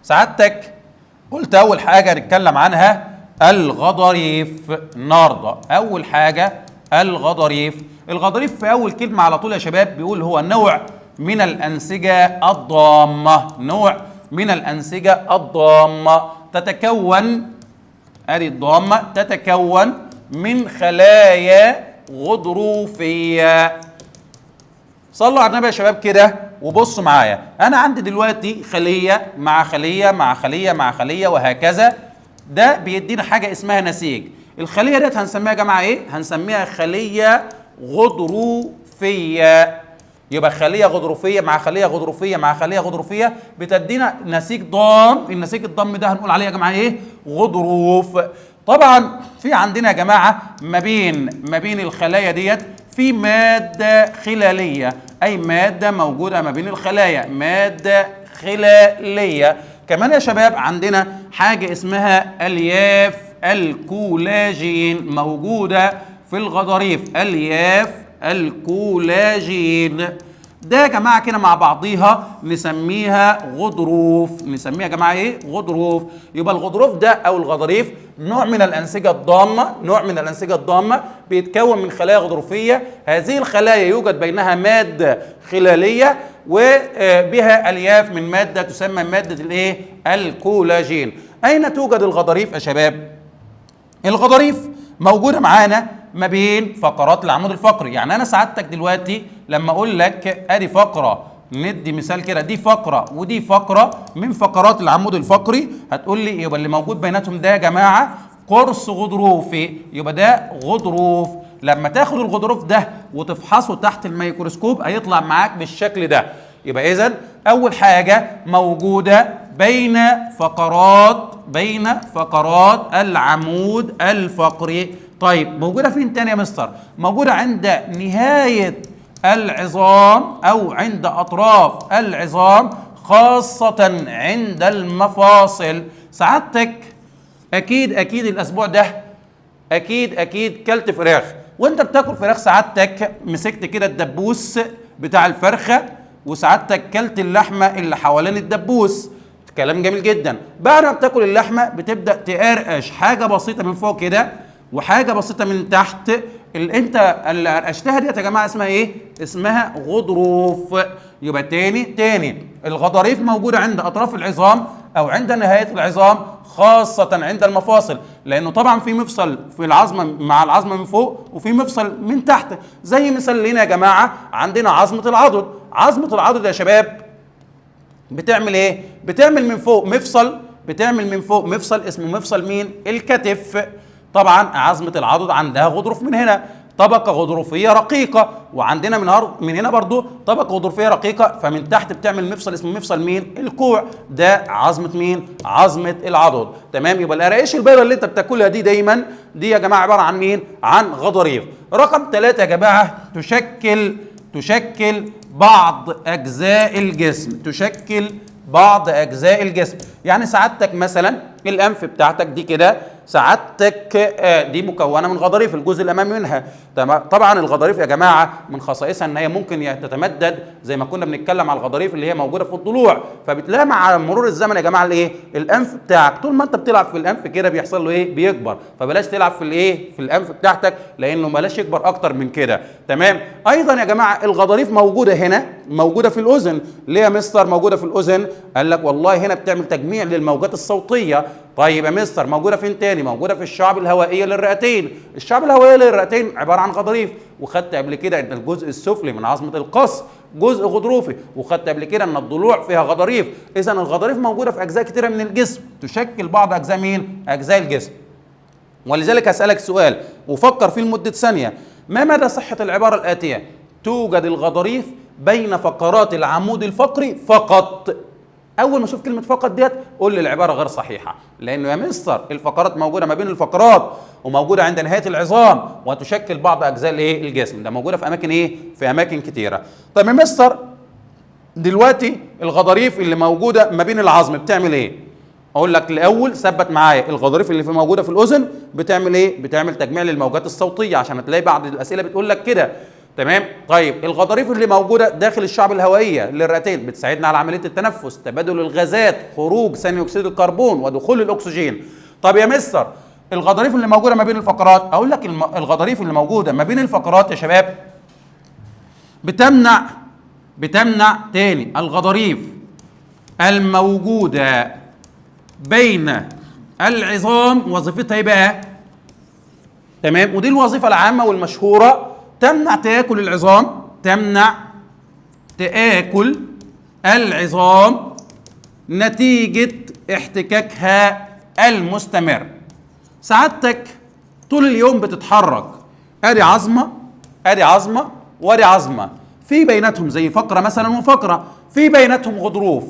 سعادتك قلت أول حاجة نتكلم عنها الغضاريف النهارده. أول حاجة الغضاريف. الغضاريف في أول كلمة على طول يا شباب بيقول هو نوع من الأنسجة الضامة، نوع من الأنسجة الضامة تتكون، أدي الضامة، تتكون من خلايا غضروفية. صلوا على النبي يا شباب كده وبصوا معايا. انا عندي دلوقتي خليه مع خليه مع خليه مع خليه وهكذا، ده بيدينا حاجه اسمها نسيج. الخليه ديت هنسميها يا جماعه ايه؟ هنسميها خليه غضروفيه. يبقى خليه غضروفيه مع خليه غضروفيه مع خليه غضروفيه بتدينا نسيج ضام. النسيج الضام ده هنقول عليه يا جماعه ايه؟ غضروف. طبعا في عندنا يا جماعه ما بين الخلايا ديت في مادة خلالية، أي مادة موجودة ما بين الخلايا، مادة خلالية. كمان يا شباب عندنا حاجة اسمها ألياف الكولاجين موجودة في الغضاريف، ألياف الكولاجين. ده يا جماعة كده مع بعضيها نسميها غضروف، نسميها يا جماعة ايه؟ غضروف. يبقى الغضروف ده أو الغضاريف نوع من الأنسجة الضامة، نوع من الأنسجة الضامة بيتكون من خلايا غضروفية. هذه الخلايا يوجد بينها مادة خلالية وبها ألياف من مادة تسمى مادة الايه؟ الكولاجين. أين توجد الغضاريف يا شباب؟ الغضاريف موجودة معانا ما بين فقرات العمود الفقري. يعني أنا سعادتك دلوقتي لما أقول لك أدي فقرة، ندي مثال كده، دي فقرة ودي فقرة من فقرات العمود الفقري، هتقول لي يبقى اللي موجود بيناتهم ده يا جماعة قرص غضروفي، يبقى ده غضروف. لما تاخد الغضروف ده وتفحصه تحت الميكروسكوب هيطلع معاك بالشكل ده. يبقى إذن أول حاجة موجودة بين فقرات العمود الفقري. طيب موجودة فين تاني يا مستر؟ موجودة عند نهاية العظام أو عند أطراف العظام، خاصة عند المفاصل. سعادتك أكيد الأسبوع ده أكيد كلت فراخ، وأنت بتاكل فراخ سعادتك مسكت كده الدبوس بتاع الفرخة وسعادتك كلت اللحمة اللي حوالين الدبوس. كلام جميل جدا. بعد ما بتاكل اللحمة بتبدأ تقرقش حاجة بسيطة من فوق كده وحاجة بسيطة من تحت. اللي انت اللي قرقشتها ديت يا جماعة اسمها ايه؟ اسمها غضروف. يبقى تاني الغضاريف موجودة عند أطراف العظام أو عند نهاية العظام، خاصة عند المفاصل، لأنه طبعا في مفصل في العظمة مع العظمة من فوق وفي مفصل من تحت. زي مثال لنا يا جماعة عندنا عظمة العضد. عظمة العضد يا شباب بتعمل ايه؟ بتعمل من فوق مفصل اسمه مفصل مين؟ الكتف. طبعا عظمة العضد عندها غضروف من هنا، طبقة غضروفية رقيقة، وعندنا من هنا برضو طبقة غضروفية رقيقة، فمن تحت بتعمل مفصل اسمه مفصل مين؟ الكوع. ده عظمة مين؟ عظمة العضد. تمام؟ يبقى القراقيش البيضاء اللي انت بتاكلها دي دايما دي يا جماعة عبارة عن مين؟ عن غضاريف. رقم 3 يا جماعة تشكل بعض أجزاء الجسم. يعني سعادتك مثلا الأنف بتاعتك دي كده سعادتك دي مكونة من غضاريف، الجزء الأمامي منها. طبعا الغضاريف يا جماعة من خصائصها ان هي ممكن تتمدد، زي ما كنا بنتكلم على الغضاريف اللي هي موجودة في الضلوع، فبتلاقي مع مرور الزمن يا جماعة الايه؟ الأنف بتاعك طول ما انت بتلعب في الأنف كده بيحصل له ايه؟ بيكبر. فبلاش تلعب في الايه؟ في الأنف بتاعتك، لأنه بلاش يكبر أكتر من كده. تمام؟ أيضا يا جماعة الغضاريف موجودة هنا، موجودة في الأذن. ليه يا مستر موجودة في الأذن؟ قال لك والله هنا بتعمل تجميع للموجات الصوتية. طيب يا مستر موجودة فين تاني؟ موجودة في الشعب الهوائية للرئتين. الشعب الهوائية للرئتين عبارة عن غضاريف، وخدت قبل كده ان الجزء السفلي من عظمة القص جزء غضروفي، وخدت قبل كده ان الضلوع فيها غضاريف. اذا الغضاريف موجودة في اجزاء كتيرة من الجسم، تشكل بعض اجزاء مين؟ اجزاء الجسم. ولذلك هسألك سؤال وفكر فيه لمدة ثانية. ما مدى صحة العبارة الآتية؟ توجد الغضاريف بين فقرات العمود الفقري فقط. اول ما اشوف كلمه فقط ديت قول لي العباره غير صحيحه، لانه يا مستر الفقرات موجوده ما بين الفقرات وموجوده عند نهايه العظام وتشكل بعض اجزاء الايه؟ الجسم. ده موجوده في اماكن ايه؟ في اماكن كتيره. طب يا مستر دلوقتي الغضاريف اللي موجوده ما بين العظم بتعمل ايه؟ اقول لك الاول ثبت معايا، الغضاريف اللي موجوده في الاذن بتعمل ايه؟ بتعمل تجميع للموجات الصوتيه، عشان هتلاقي بعض الاسئله بتقول لك كده. تمام. طيب الغضاريف اللي موجوده داخل الشعب الهوائيه للرئتين بتساعدنا على عمليه التنفس، تبادل الغازات، خروج ثاني اكسيد الكربون ودخول الاكسجين. طب يا مستر الغضاريف اللي موجوده ما بين الفقرات، اقول لك الغضاريف اللي موجوده ما بين الفقرات يا شباب بتمنع تاني الغضاريف الموجوده بين العظام وظيفتها ايه بقى؟ تمام. ودي الوظيفه العامه والمشهوره، تمنع تآكل العظام، تمنع تآكل العظام نتيجه احتكاكها المستمر. سعادتك طول اليوم بتتحرك، ادي عظمه ادي عظمه وادي عظمه، في بيناتهم زي فقره مثلا وفقره، في بيناتهم غضروف.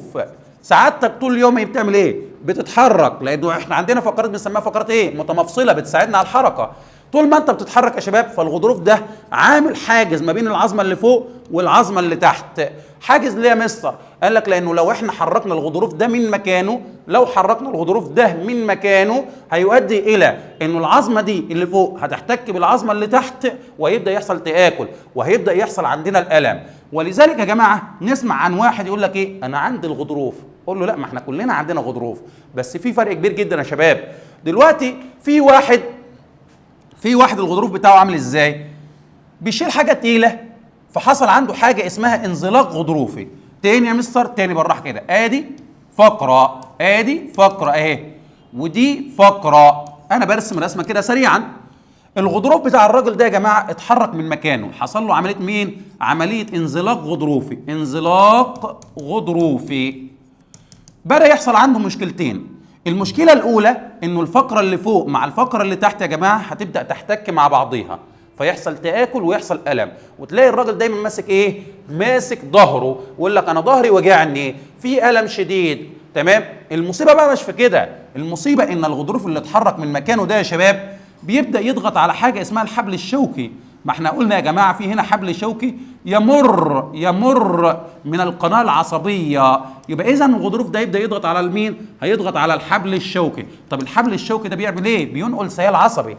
سعادتك طول اليوم هي بتعمل ايه؟ بتتحرك، لانه احنا عندنا فقرات بنسميها فقرات ايه؟ متمفصله، بتساعدنا على الحركه. طول ما انت بتتحرك يا شباب فالغضروف ده عامل حاجز ما بين العظمه اللي فوق والعظمه اللي تحت. حاجز ليه يا مستر؟ قال لك لانه لو احنا حركنا الغضروف ده من مكانه، لو حركنا الغضروف ده من مكانه هيؤدي الى انه العظمه دي اللي فوق هتحتك بالعظمه اللي تحت وهيبدا يحصل تآكل وهيبدا يحصل عندنا الالم. ولذلك يا جماعه نسمع عن واحد يقول لك ايه؟ انا عندي الغضروف. قول له لا، ما احنا كلنا عندنا غضروف، بس في فرق كبير جدا يا شباب. دلوقتي في واحد الغضروف بتاعه عامل ازاي؟ بيشيل حاجه تقيله فحصل عنده حاجه اسمها انزلاق غضروفي. تاني يا مستر، تاني بالراحه كده، ادي فقره اهي، ودي فقره. انا برسم رسمه كده سريعا. الغضروف بتاع الراجل ده يا جماعه اتحرك من مكانه، حصل له عمليه مين؟ عمليه انزلاق غضروفي. بدأ يحصل عنده مشكلتين. المشكلة الأولى إنه الفقرة اللي فوق مع الفقرة اللي تحت يا جماعة هتبدأ تحتك مع بعضيها، فيحصل تآكل ويحصل ألم. وتلاقي الراجل دايما ماسك إيه؟ ماسك ظهره، ويقول لك أنا ظهري وجعني، في ألم شديد. تمام؟ المصيبة بقى مش في كده، المصيبة إن الغضروف اللي اتحرك من مكانه ده يا شباب بيبدأ يضغط على حاجة اسمها الحبل الشوكي. ما احنا قلنا يا جماعة في هنا حبل شوكي يمر من القناة العصبية، يبقى إذا الغضروف ده يبدأ يضغط على المين؟ هيضغط على الحبل الشوكي. طب الحبل الشوكي ده بيعمل إيه؟ بينقل سيال عصبي،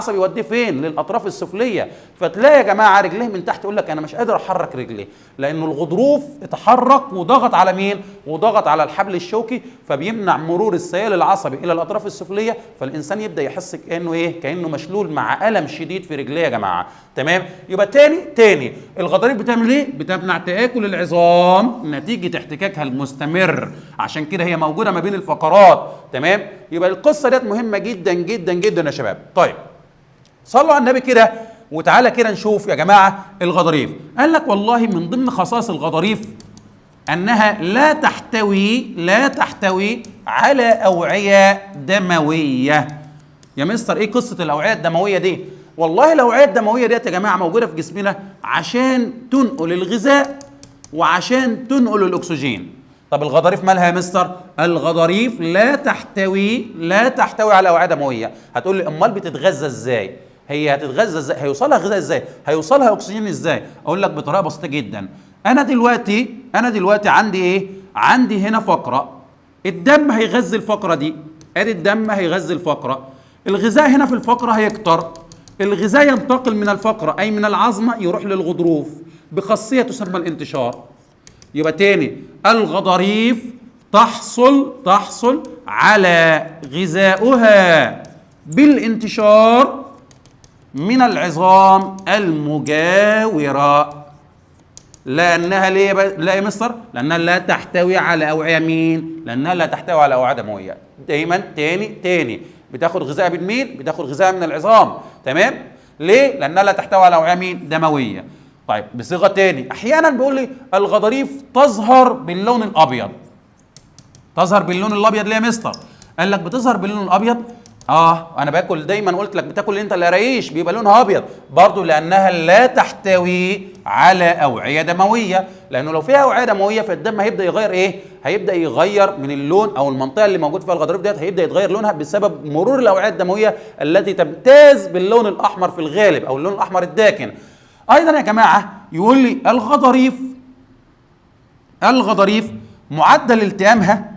يوديه فين؟ للأطراف السفلية. فتلاقي يا جماعة رجليه من تحت يقول لك أنا مش قادر أحرك رجلي، لأنه الغضروف اتحرك وضغط على مين؟ وضغط على الحبل الشوكي، فبيمنع مرور السيال العصبي إلى الأطراف السفلية، فالإنسان يبدأ يحس كأنه إيه؟ كأنه مشلول مع ألم شديد في رجليه يا جماعة. تمام؟ يبقى تاني الغضاريف بتعمل ايه؟ بتمنع تآكل العظام نتيجة احتكاكها المستمر، عشان كده هي موجودة ما بين الفقرات. تمام؟ يبقى القصة ديت مهمة جدا جدا جدا يا شباب. طيب صلوا على النبي كده وتعالى كده نشوف يا جماعة الغضاريف. قال لك والله من ضمن خصائص الغضاريف أنها لا تحتوي على أوعية دموية. يا مستر ايه قصة الأوعية الدموية دي؟ والله الأوعية الدموية ديت يا جماعة موجودة في جسمنا عشان تنقل الغذاء وعشان تنقل الأكسجين. طب الغضاريف مالها يا مستر؟ الغضاريف لا تحتوي على أوعية دموية. هتقول لي أمال بتتغذى إزاي؟ هي هتتغذى إزاي؟ هيوصلها غذاء إزاي؟ هيوصلها أكسجين إزاي؟ أقول لك بطريقة بسيطة جدا. أنا دلوقتي عندي إيه؟ عندي هنا فقرة، الدم هيغذي الفقرة دي، أدي الدم هيغذي الفقرة، الغذاء هنا في الفقرة هيكتر، الغذاء ينتقل من الفقرة أي من العظمة يروح للغضروف بخاصية تسمى الانتشار. يبقى تاني الغضاريف تحصل على غذاؤها بالانتشار من العظام المجاورة. لأنها ليه لا يا مستر؟ لأنها لا تحتوي على أوعية مين؟ لأنها لا تحتوي على أوعية دموية. دايما تاني بتاخد غذاء من مين؟ بتاخد غذاء من العظام. تمام؟ ليه؟ لأنها لا تحتوي على أوعية مين؟ دموية. طيب بصيغة تاني أحيانا بيقول لي الغضاريف تظهر باللون الأبيض. ليه يا مستر؟ قال لك بتظهر باللون الأبيض. انا باكل دايما قلت لك بتاكل انت القرايش بيبقى لونها ابيض برضه، لانها لا تحتوي على اوعيه دمويه. لانه لو فيها اوعيه دمويه فالدم هيبدا يغير ايه؟ هيبدا يغير من اللون، او المنطقه اللي موجود فيها الغضاريف ديت هيبدا يتغير لونها بسبب مرور الاوعيه الدمويه التي تمتاز باللون الاحمر في الغالب، او اللون الاحمر الداكن. ايضا يا جماعه يقول لي الغضاريف معدل التئامها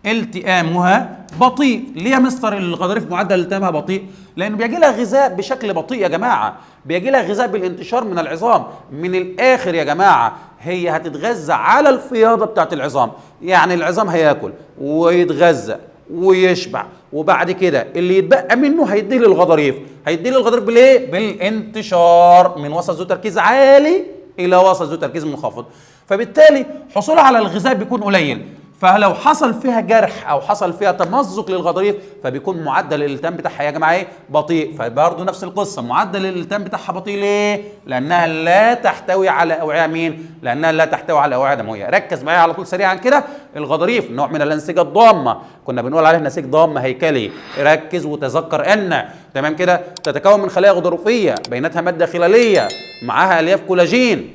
التئامها بطيء. ليه يا مستر الغضاريف معدل التئامها بطيء؟ لانه بيجي لها غذاء بشكل بطيء يا جماعه، بيجي لها غذاء بالانتشار من العظام. من الاخر يا جماعه هي هتتغذى على الفياضه بتاعت العظام، يعني العظام هياكل ويتغذى ويشبع، وبعد كده اللي يتبقى منه هيديه للغضاريف. هيديه للغضاريف بالايه؟ بالانتشار من وسط ذو تركيز عالي الى وسط ذو تركيز منخفض. فبالتالي حصولها على الغذاء بيكون قليل، فلو حصل فيها جرح او حصل فيها تمزق للغضاريف فبيكون معدل الالتئام بتاعها يا جماعه ايه؟ بطيء. فبرضه نفس القصه، معدل الالتئام بتاعها بطيء. ليه؟ لانها لا تحتوي على اوعيه مين؟ لانها لا تحتوي على اوعيه دمويه. ركز معايا على طول سريعا كده. الغضاريف نوع من الانسجه الضامه، كنا بنقول عليه نسيج ضام هيكلي. ركز وتذكر ان تمام كده تتكون من خلايا غضروفيه بيناتها ماده خلاليه معاها الياف كولاجين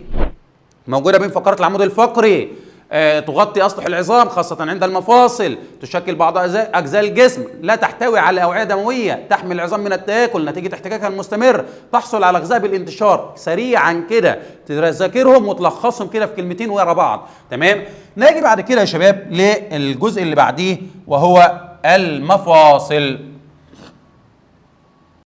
موجوده بين فقرات العمود الفقري، تغطي اسطح العظام خاصه عند المفاصل، تشكل بعض اجزاء الجسم، لا تحتوي على اوعيه دمويه، تحمي العظام من التاكل نتيجه احتكاكها المستمر، تحصل على غذاء بالانتشار. سريعا كده تذاكرهم وتلخصهم كده في كلمتين ورا بعض. تمام. نيجي بعد كده يا شباب للجزء اللي بعديه وهو المفاصل.